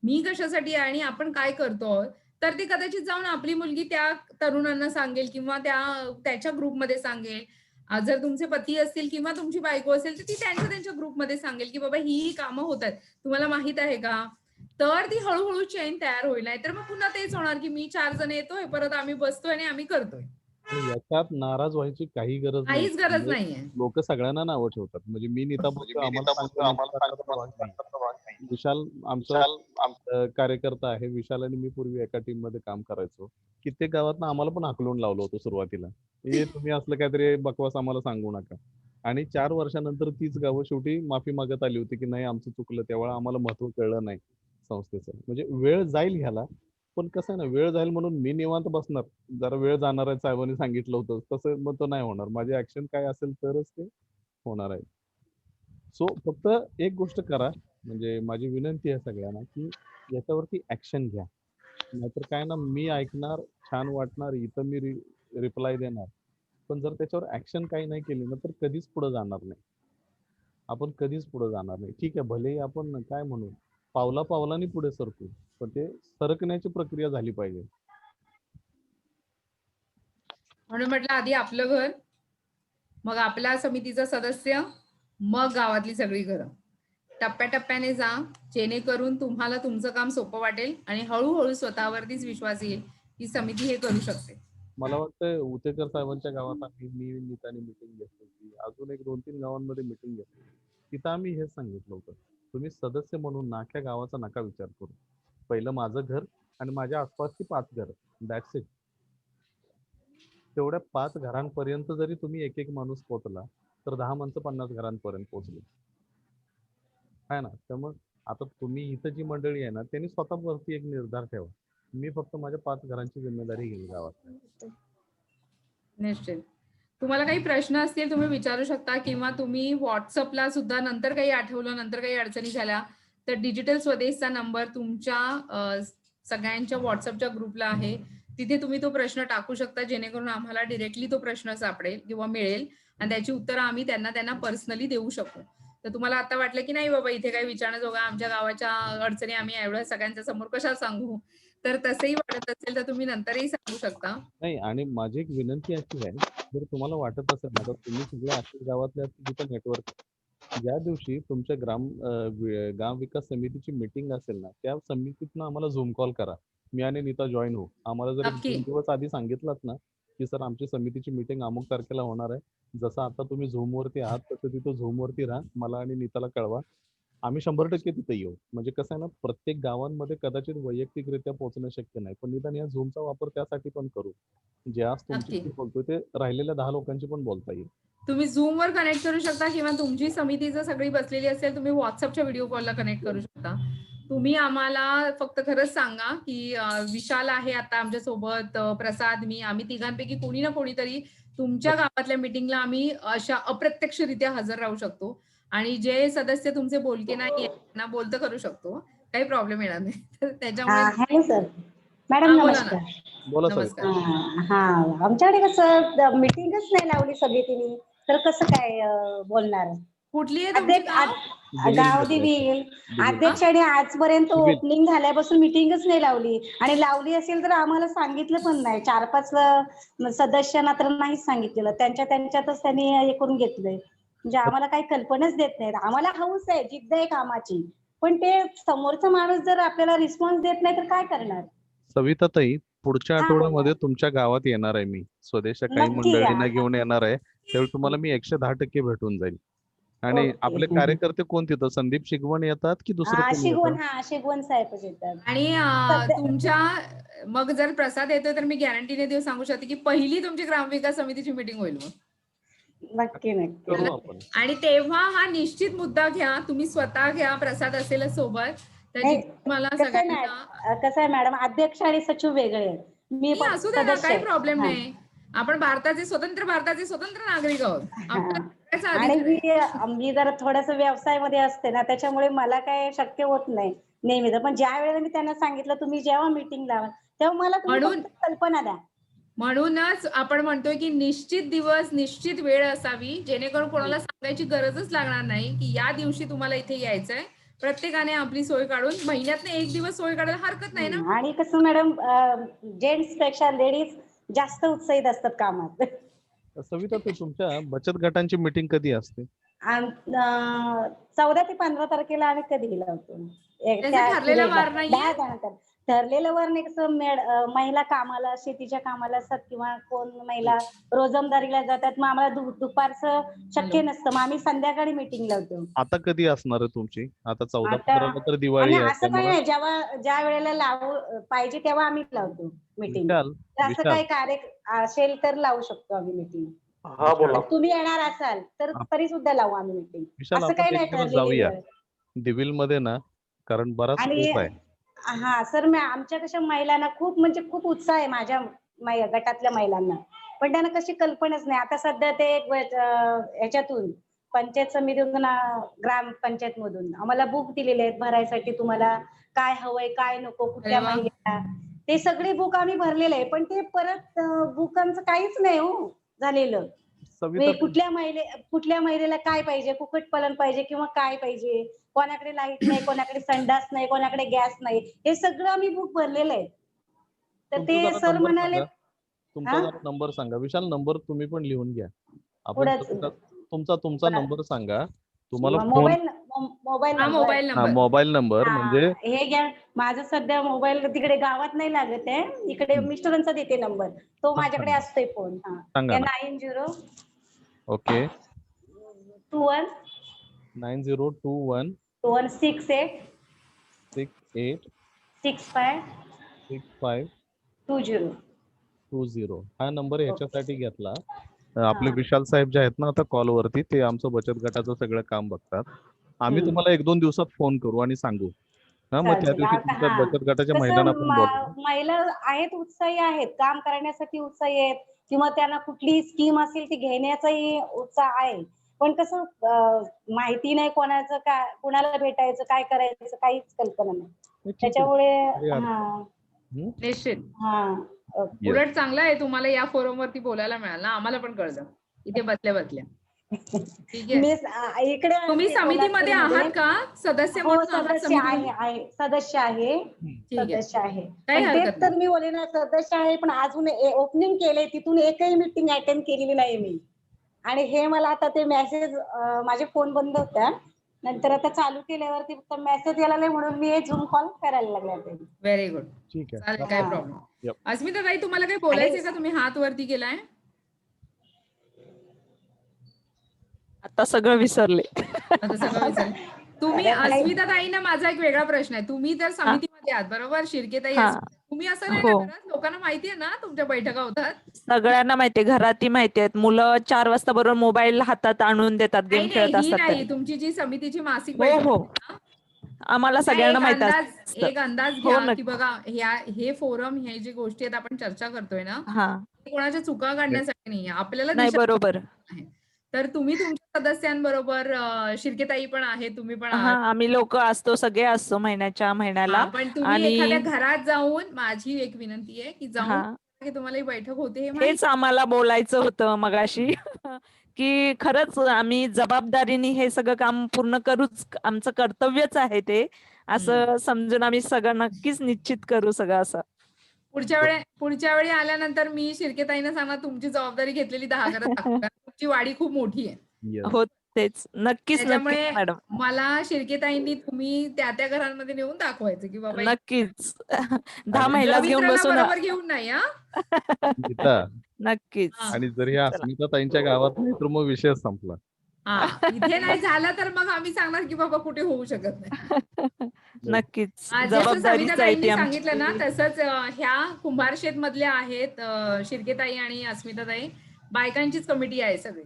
मी कशासाठी आहे आणि आपण काय करतो आहोत? तर ते कदाचित जाऊन आपली मुलगी त्या तरुणांना सांगेल किंवा त्याच्या ग्रुपमध्ये सांगेल. जर तुमचे पती असतील किंवा तुमची बायको असेल, तर ती त्यांच्या ग्रुपमध्ये सांगेल, की बाबा ही कामं होतात. तुम्हाला माहीत आहे का? तर ती हळू-हळू चेन तयार होईल. नाहीतर मग पुन्हा तेच होणार, की मी 4 जण येतोय, परत आम्ही बसतोय आणि आम्ही करतोय. आणि याच्यात नाराज व्हायची काही गरज नाही. काहीच गरज म्हणजे नाहीये. लोक सगळ्यांना नावं ठेवतात. म्हणजे मी नीता बघतो आम्हाला सांगतो माझा त्याचा भाग नाही. विशाल आमचा कार्यकर्ता आहे. विशाल आणि मी पूर्वी एका टीममध्ये काम करायचो. कित्येक गावातनं आम्हाला पण हाकलून लावलं होतं सुरुवातीला. हे तुम्ही असलं काहीतरी बकवास आम्हाला सांगू नका. आणि 4 वर्षानंतर तीच गावं शेवटी माफी मागत आली होती, की नाही आमचं चुकलं. तेव्हा आम्हाला महत्त्व कळलं नाही संस्थेचं. म्हणजे वेळ जाईल ह्याला. पण कसं आहे ना, वेळ जाईल म्हणून मी निवांत बसणार, जरा वेळ जाणार आहे साहेबांनी सांगितलं होतं तसं, मग तो नाही होणार. माझे ऍक्शन काय असेल तरच ते होणार आहे. सो फक्त एक गोष्ट करा, म्हणजे माझी विनंती आहे सगळ्यांना की याच्यावरती ऍक्शन घ्या. नाहीतर काय ना, मी ऐकणार, छान वाटणार, इथं मी रिप्लाय देणार, पण जर त्याच्यावर ऍक्शन काही नाही केली ना तर कधीच पुढे जाणार नाही. आपण कधीच पुढे जाणार नाही. ठीक आहे, भलेही आपण काय म्हणू, पावला पावलाने पुढे सरकू, पण ते सरकण्याची प्रक्रिया झाली पाहिजे. म्हणून म्हटलं आधी आपलं घर, मग आपल्या समितीचा सदस्य, मग गावातली सगळी घरं. टप्प्याटप्प्याने जा, जेणेकरून तुम्हाला तुमचं काम सोपं वाटेल आणि हळूहळू स्वतःवरतीच विश्वास येईल की समिती हे करू शकते. मला वाटतं उतेकर साहेबांच्या गावात मी नीताने मिटिंग घेतली होती, अजून एक 2-3 गावांमध्ये मिटिंग घेतली. तिथं आम्ही हेच सांगितलं होतं, तुम्ही सदस्य म्हणून नाख्या गावाचा नका विचार करू. पहिलं माझं घर आणि माझ्या आसपासची 5 घर, दॅट्स इट. तेवढ्या 5 घरांपर्यंत जरी तुम्ही एक माणूस पोहोचला तर 10 माणसं 50 घरांपर्यंत पोहोचली, आहे ना. त्यामुळे आता तुम्ही इथं जी मंडळी आहे ना, त्यांनी स्वतःवरती एक निर्धार ठेवा, मी फक्त माझ्या 5 घरांची जिम्मेदारी घेईल गावात. निश्चित. तुम्हाला काही प्रश्न असतील तुम्ही विचारू शकता, किंवा तुम्ही व्हॉट्सअपला सुद्धा नंतर काही आठवलं, नंतर काही अडचणी झाल्या तर डिजिटल स्वदेशचा नंबर तुमच्या सगळ्यांच्या व्हॉट्सअपच्या ग्रुपला आहे, तिथे तुम्ही तो प्रश्न टाकू शकता, जेणेकरून आम्हाला डिरेक्टली तो प्रश्न सापडेल किंवा मिळेल आणि त्याची उत्तरं आम्ही त्यांना पर्सनली देऊ शकू. तर तुम्हाला आता वाटलं की नाही बाबा इथे काही विचारण्याजोगा, आमच्या गावाच्या अडचणी आम्ही एवढ्या सगळ्यांच्या समोर कशा सांगू, तर तसंही वाटत असेल तर तुम्ही नंतरही सांगू शकता. नाही, आणि माझी एक विनंती अशी आहे, जर तुम्हाला वाटत असेल ना, तर तुम्ही सगळ्या अशा गावातल्या जिथं नेटवर्क, ज्या दिवशी तुमच्या गाव विकास समितीची मीटिंग असेल ना, त्या समितीतनं आम्हाला झूम कॉल करा, मी आणि नीता जॉईन होऊ. आम्हाला जर नक्की. 2 दिवस आधी सांगितलं ना की सर आमची समितीची मीटिंग अमुक तारखेला होणार आहे, जसं आता तुम्ही झूम वरती आहात तसं तिथं झूम वरती राहा, मला आणि नीताला कळवा, आम्ही 100% तिथे येऊ. म्हणजे कसं आहे ना, प्रत्येक गावांमध्ये कदाचित वैयक्तिकरित्या पोहोचणं शक्य नाही, पण निदान या झूमचा वापर त्यासाठी पण करू, जे आज तुमच्याशी नक्की. बोलतोय ते राहिलेल्या 10 लोकांची पण बोलता येईल. तुम्ही झूम वर कनेक्ट करू शकता, किंवा तुमची समिती जर सगळी बसलेली असेल तुम्ही व्हॉट्सअपच्या व्हिडिओ कॉलला कनेक्ट करू शकता. तुम्ही आम्हाला फक्त खरंच सांगा की विशाल आहे आता आमच्या सोबत, प्रसाद, मी, आम्ही तिघांपैकी कोणी ना कोणीतरी तुमच्या गावातल्या मीटिंगला आम्ही अशा अप्रत्यक्षरित्या हजर राहू शकतो, आणि जे सदस्य तुमचे बोलके नाही त्यांना बोलतं करू शकतो, काही प्रॉब्लेम येणार नाही. तर त्याच्यामुळे हॅलो सर, मॅडम हा, बोला ना. नमस्कार. बोला सर. नमस्कार. हा, आमच्याकडे कसं मीटिंगच नाही लावली समितीने, तर कसं काय बोलणार? कुठली आहे तुमची गाव? गाव दिवी. अध्यक्षाने आजपर्यंत ओपनिंग झाल्यापासून मीटिंगच नाही लावली, आणि लावली असेल तर आम्हाला सांगितलं पण नाही. 4-5 सदस्यांना तर नाहीच सांगितलेलं, त्यांच्यातच त्यांनी हे करून घेतलंय. म्हणजे आम्हाला काही कल्पनाच देत नाहीत. आम्हाला हौस आहे, जिद्द आहे कामाची, पण ते समोरचा माणूस जर आपल्याला रिस्पॉन्स देत नाही तर काय करणार? सविताताई, पुढच्या हा, आठवड्यामध्ये तुमच्या गावात येणार आहे मी, स्वदेशच्या काही नक्की या. मंडळींना घेऊन येणार आहे, त्यावेळी तुम्हाला मी 110% भेटून जाईल. आणि ओके. आपले कार्यकर्ते कोण तिथं, संदीप शिगवण येतात की दुसरं कोणी येतं? शिगवण साहेबच येतात. आणि सध्या- तुमच्या मग जर प्रसाद येतोय तर मी गॅरंटीने देऊ सांगू शकते की पहिली तुमची ग्रामविकास समितीची मीटिंग होईल मग. नक्की करू आपण. आणि तेव्हा हा निश्चित मुद्दा घ्या, तुम्ही स्वतः घ्या, प्रसाद असेल सोबत, तर नाही, तुम्हाला कसं आहे सगळ्यांना कसं आहे मॅडम, अध्यक्ष आणि सचिव वेगळे आहेत. मी पण असू दे ना, सदस्य काही आहे. प्रॉब्लेम हा. नाही. आपण भारताचे स्वतंत्र नागरिक आहोत. आपला सगळ्याचा आणि अधिकार आहे. मी जरा थोडस व्यवसायामध्ये असते ना, त्याच्यामुळे मला काय शक्य होत नाही नेहमी. पण ज्या वेळेला मी त्यांना सांगितलं तुम्ही जेव्हा मीटिंग लावा, तेव्हा मला तुम्ही म्हणून- फक्त कल्पना द्या. म्हणूनच आपण म्हणतोय की निश्चित दिवस, निश्चित वेळ असावी, जेणेकरून कोणाला सांगायची गरजच लागणार नाही की या दिवशी तुम्हाला इथे यायचंय. प्रत्येकाने आपली सोय काढून महिन्यातनं 1 दिवस सोय काढायला हरकत नाही ना. आणि कसं मॅडम, जेंट्स पेक्षा लेडीज जास्त उत्साहित असतात कामात. सविता, ते तुमच्या बचत गटांची मीटिंग कधी असते? 14 ते 15 तारखेला आम्ही कधी लावतो. त्याचा ठरलेला वार नाहीये? ठरलेलं वार नाही. कसं महिला कामाला, शेतीच्या कामाला असतात, किंवा कोण महिला रोजंदारीला जातात, मग आम्हाला दुपारचं शक्य नसतं, मग आम्ही संध्याकाळी मीटिंग लावतो. आता कधी असणार आहे तुमची? आता 14-15 आता- तर आणि दिवाळी आहे, असं काय त्यामुळे नाही, ज्या वेळेला पाहिजे तेव्हा आम्ही लावतो मीटिंग. असं विशाल, काही कार्य असेल तर लावू शकतो आम्ही मीटिंग. हा बोला. तुम्ही येणार असाल तर तरी सुद्धा लावू आम्ही मीटिंग. विशाल, असं आपण काही एक नाही दिवस ठरलेली जाऊया वेळ. दिविल मध्ये ना, कारण बराच आणि स्कोप आहे. हा सर, आमच्या कशा महिलांना खूप म्हणजे खूप उत्साह आहे माझ्या गटातल्या महिलांना, पण त्यांना कशी कल्पनाच नाही. आता सध्या ते एक ह्याच्यातून पंचायत समितीतून ग्रामपंचायत मधून आम्हाला बुक दिलेले आहेत भरायसाठी, तुम्हाला काय हवंय काय नको अरे कुठल्या वा. महिलेला, ते सगळे बुक आम्ही भरलेले आहे. पण ते परत बुकांचं काहीच नाही हो झालेलं. सविता कुठल्या महिलेला काय पाहिजे, कुक्कुटपालन पाहिजे किंवा काय पाहिजे, कोणाकडे लाईट नाही, कोणाकडे संडास नाही, कोणाकडे गॅस नाही, हे सगळं आम्ही बुक भरलेलं आहे. तर तुमचा ते जरा सर नंबर म्हणाले सांगा. तुमचा जरा नंबर सांगा विशाल. नंबर तुम्ही पण लिहून घ्या. आपण पुढंच तुमचा नंबर सांगा. तुम्हाला फोन मोबाईल हा, नंबर. मोबाईल हा, नंबर. मोबाईल नंबर म्हणजे हे घ्या, माझा सध्या मोबाईल तिकडे गावात नाही लागत आहे, इकडे मिस्टरांचा देते नंबर, तो माझ्याकडे सांगा असतोय फोन. सांगा ना. 90 ओके 21 9021 68 68 65 65 20. 20. हा नंबर ह्याच्यासाठी घेतला. आपले हा. विशाल साहेब जे आहेत ना आता कॉलवरती, ते आमचं बचत गटाचं सगळं काम बघतात. आम्ही तुम्हाला 1-2 दिवसात फोन करू आणि सांगू. हा, मग त्या चालतंय. दिवशी आता तुमच्या बचत गटाच्या महिलांना कसं पण बोलवू. महिला आहेत, उत्साही आहेत, काम करण्यासाठी उत्साही आहेत, किंवा त्यांना कुठली स्कीम असेल ती घेण्याचाही उत्साह आहे. पण कसं माहिती नाही कोणाचं, काय कोणाला भेटायचं, काय करायचं, काहीच कल्पना नाही. ठीक आहे. त्याच्यामुळे काही अडचण हा हं? निश्चित. हा Yes. उलट चांगलं आहे तुम्हाला या फोरम वरती बोलायला मिळालं. आम्हाला पण कळलं इथे बसल्या बसल्या. ठीक आहे. मी इकडे तुम्ही असते समितीमध्ये कोल्हापूरमध्ये. आहात का? सदस्य हो, म्हणून आहात सदस्य आहे, समितीमध्ये? सदस्य आहे. ठीक आहे. सदस्य आहे. काही पण हरकत तेच तर मी बोले ना, सदस्य आहे पण अजून ओपनिंग केले, तिथून एकही मीटिंग अटेंड केलेली नाही मी. आणि हे मला आता ते मेसेज, माझे फोन बंद होत्या, नंतर आता चालू केल्यावरती फक्त मेसेज यायला नाही, म्हणून मी हे झूम कॉल करायला लागले आता. Very good. ठीक आहे. चालेल, काय हा. प्रॉब्लेम. Yep. अस्मिता ताई, तुम्हाला काही बोलायचंय का? तुम्ही हात वरती केलाय. आता सगळं विसरले. आता सगळं विचार. तुम्ही अस्मिता ताईंना माझा एक वेगळा प्रश्न आहे. तुम्ही तर समितीमध्ये आहात बरोबर, शिर्केताई हा. अस्मिता. तुम्ही असं नाही ना हो. करत? लोकांना माहिती आहे ना तुमच्या बैठका होतात? सगळ्यांना माहितीये, घरातही माहिती आहेत. मुलं 4 वाजता बरोबर मोबाईल हातात आणून देतात, गेम नाही खेळत ही असतात नाही, तरी. तुमची जी समितीची मासिक हो बैठक हो, होते ना, आम्हाला त्याचा सगळ्यांना एक माहित अंदाज असतं. घ्या हो की नक्की. बघा हे फोरम, हे जे गोष्टी आहेत आपण चर्चा करतोय ना, हा, ते कोणाच्या चुका काढण्यासाठी नाहीये, आपल्याला नाही दिशा बरोबर. आहे. तर तुम्ही तुमच्या सदस्यांबरोबर, शिर्केताई पण आहे, तुम्ही पण हा, आहात. आम्ही लोक असतो, सगळे असतो हा, महिन्याला. पण तुम्ही एखाद्या आणि घरात जाऊन, माझी एक विनंती आहे की जाऊन हा, की तुम्हाला ही बैठक होते हे माहिती. हेच आम्हाला बोलायचं होतं मगाशी की खरंच आम्ही जबाबदारीने हे सगळं काम पूर्ण करूच, आमचं कर्तव्यच आहे ते, असं समजून आम्ही सगळं नक्कीच निश्चित करू सगळं असं. पुढच्या वेळी आल्यानंतर मी शिर्केताईंना सांगणार तुमची जबाबदारी घेतलेली 10 घरात दाखवा, कारण तुमची वाडी खूप मोठी आहे. Yes. हो, तेच नक्कीच नक्कीच त्याच्यामुळे मॅडम, मला शिर्केताईंनी तुम्ही त्या घरांमध्ये नेऊन दाखवायचं की बाबा नक्कीच 10 आणि महिलाच घेऊन रवींद्रला बसून. बरोबर घेऊन नाही. गीता, नक्कीच. हा. आणि जर हे चला. अस्मिता ताईंच्या गावात नाही तर मग विषय संपला. हा, इथे नाही झालं तर मग आम्ही सांगणार की बाबा कुठे होऊ शकत नाही. नक्कीच जसं जबाबदारीच आहे सविताताईंनी ती सांगितलं ना, आमची. तसंच ह्या कुंभारशेत मधल्या आहेत शिर्केताई आणि अस्मिताताई, बायकांचीच कमिटी आहे सगळी.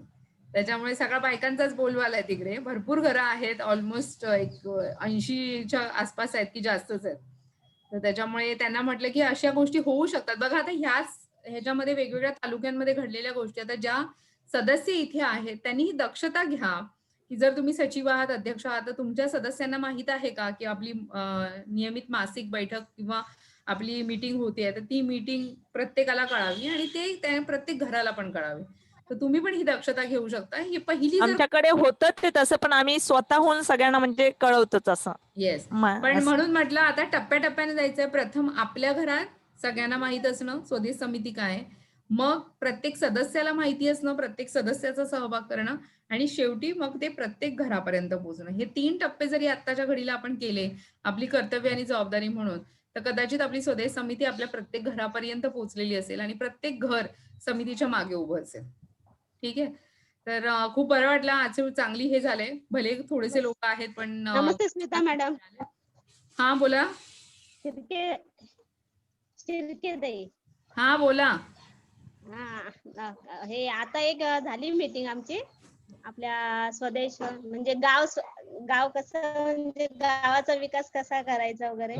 त्याच्यामुळे सगळ्या बायकांचाच बोलवाला आहे तिकडे. भरपूर घरं आहेत, ऑलमोस्ट एक 80च्या आसपास आहेत की जास्तच आहेत. तर त्याच्यामुळे त्यांना म्हटलं की अशा गोष्टी होऊ शकतात. बघा आता ह्याच्यामध्ये वेगवेगळ्या तालुक्यांमध्ये घडलेल्या गोष्टी, आता ज्या सदस्य इथे आहेत त्यांनी ही दक्षता घ्या की जर तुम्ही सचिव आहात, अध्यक्ष आहात, तर तुमच्या सदस्यांना माहित आहे का की आपली नियमित मासिक बैठक किंवा आपली मीटिंग होते, तर ती मीटिंग प्रत्येकाला कळावी आणि ते प्रत्येक घराला पण कळावी. तर तुम्ही पण ही दक्षता घेऊ शकता. ही पहिली जर आमच्याकडे होतं ते तसं, पण आम्ही स्वतःहून सगळ्यांना म्हणजे कळवतोच असं. येस, पण म्हणून म्हटलं आता टप्प्याटप्प्याने जायचंय. प्रथम आपल्या घरात सगळ्यांना माहित असणं स्वदेश समिती काय आहे, मग प्रत्येक सदस्याला माहिती असणं, प्रत्येक सदस्याचा सहभाग करणं, आणि शेवटी मग ते प्रत्येक घरापर्यंत पोहोचणं. हे 3 टप्पे जरी आत्ताच्या घडीला आपण केले आपली कर्तव्य आणि जबाबदारी म्हणून, तर कदाचित आपली स्वदेश समिती आपल्या प्रत्येक घरापर्यंत पोहोचलेली असेल आणि प्रत्येक घर समितीच्या मागे उभं असेल. ठीक आहे. तर खूप बरं वाटलं. आजचे चांगली हे झाले, भले थोडेसे लोक आहेत पण नमस्ते स्मिता मॅडम. हा बोला. शिर्के ताई. हा बोला. हा, हे आता एक झाली मीटिंग आमची आपल्या स्वदेश, म्हणजे गाव कसं, म्हणजे गावाचा विकास कसा करायचा वगैरे,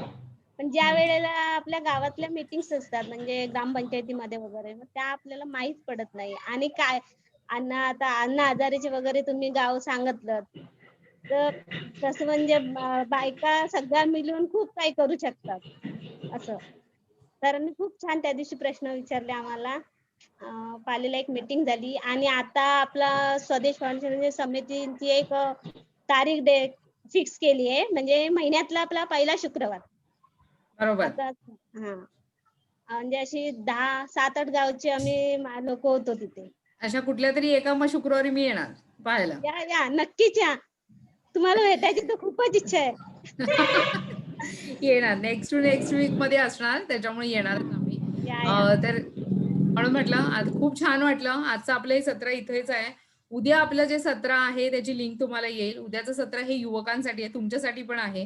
पण ज्या वेळेला आपल्या गावातल्या मीटिंग्स असतात म्हणजे ग्रामपंचायतीमध्ये वगैरे मग त्या आपल्याला माहीत पडत नाही. आणि काय अन्न हजारेचे वगैरे तुम्ही गाव सांगितलं तर तसं म्हणजे बायका सगळ्या मिळून खूप काही करू शकतात असं. सरांनी खूप छान त्या दिवशी प्रश्न विचारले आम्हाला. पालीला एक मीटिंग झाली आणि आता आपला स्वदेश फाउंडेशन समितीची एक तारीख डेट फिक्स केली आहे म्हणजे महिन्यातला आपला पहिला शुक्रवार. बरोबर. आता हा म्हणजे अशी 7-8 गावचे आम्ही लोक होतो तिथे. अशा कुठल्या तरी एका मग शुक्रवारी मी येणार पाहायला. या नक्कीच या. तुम्हाला भेटायची तर खूपच इच्छा आहे. येणार नेक्स्ट वीक मध्ये असणार त्याच्यामुळे येणारच आम्ही. या. तर म्हणून म्हटलं आज खूप छान वाटलं. आजचं आपलं हे सत्र इथेच आहे. उद्या आपलं जे सत्र आहे त्याची लिंक तुम्हाला येईल. उद्याचं सत्र हे युवकांसाठी आहे, तुमच्यासाठी पण आहे.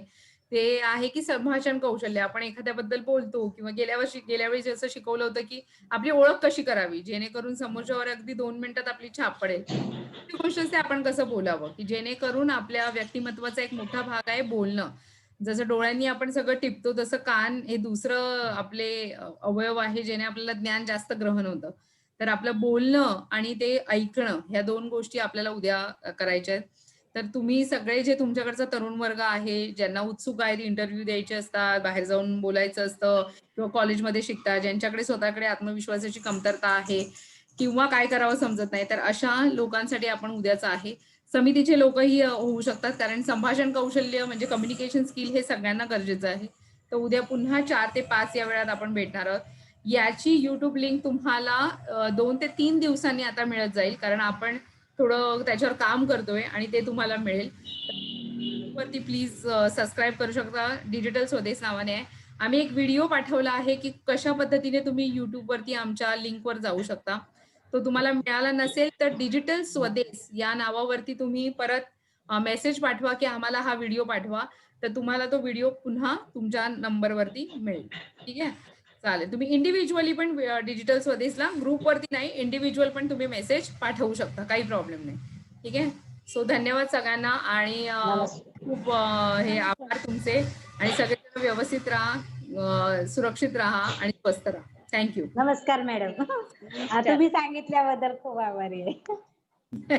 ते आहे की संभाषण कौशल्य. आपण एखाद्याबद्दल बोलतो किंवा गेल्या वेळी जसं शिकवलं होतं की आपली ओळख कशी करावी जेणेकरून समोरच्यावर अगदी 2 मिनिटात आपली छाप पडेल. ती गोष्ट असते आपण कसं बोलावं की जेणेकरून आपल्या व्यक्तिमत्वाचा एक मोठा भाग आहे बोलणं. जसं डोळ्यांनी आपण सगळं टिपतो तसं कान हे दुसरं आपले अवयव आहे ज्याने आपल्याला ज्ञान जास्त ग्रहण होतं. तर आपलं बोलणं आणि ते ऐकणं ह्या 2 गोष्टी आपल्याला उद्या करायच्या आहेत. तर तुम्ही सगळे जे तुमच्याकडचा तरुण वर्ग आहे ज्यांना उत्सुक आहेत इंटरव्ह्यू द्यायचे असतात, बाहेर जाऊन बोलायचं असतं किंवा कॉलेजमध्ये शिकतात, ज्यांच्याकडे स्वतःकडे आत्मविश्वासाची कमतरता आहे किंवा काय करावं समजत नाही, तर अशा लोकांसाठी आपण उद्याचं आहे. समितीचे लोकही होऊ शकतात कारण संभाषण कौशल्य म्हणजे कम्युनिकेशन स्किल हे सगळ्यांना गरजेचं आहे. तर उद्या पुन्हा 4 ते 5 या वेळात आपण भेटणार आहोत. याची YouTube लिंक तुम्हाला 2 ते 3 दिवसांनी आता मिळत जाईल कारण आपण थोडं त्याच्यावर काम करतोय आणि ते तुम्हाला मिळेल. वरती प्लीज सबस्क्राईब करू शकता. डिजिटल स्वदेश नावाने आहे. आम्ही एक व्हिडिओ पाठवला आहे की कशा पद्धतीने तुम्ही YouTube वरती आमच्या लिंकवर जाऊ शकता. तो तुम्हाला मिळाला नसेल तर डिजिटल स्वदेश या नावावरती तुम्ही परत मेसेज पाठवा की आम्हाला हा व्हिडिओ पाठवा. तर तुम्हाला तो व्हिडिओ पुन्हा तुमच्या नंबरवरती मिळेल. ठीक आहे. चालेल. तुम्ही इंडिव्हिज्युअली पण डिजिटल स्वदेशला ग्रुपवरती नाही इंडिव्हिज्युअल पण तुम्ही मेसेज पाठवू शकता. काही प्रॉब्लेम नाही. ठीक आहे. सो धन्यवाद सगळ्यांना आणि खूप हे आभार तुमचे आणि सगळे व्यवस्थित राहा, सुरक्षित राहा आणि स्वस्थ राहा. थँक्यू. नमस्कार मॅडम. तुम्ही सांगितल्याबद्दल खूप आभारी आहे.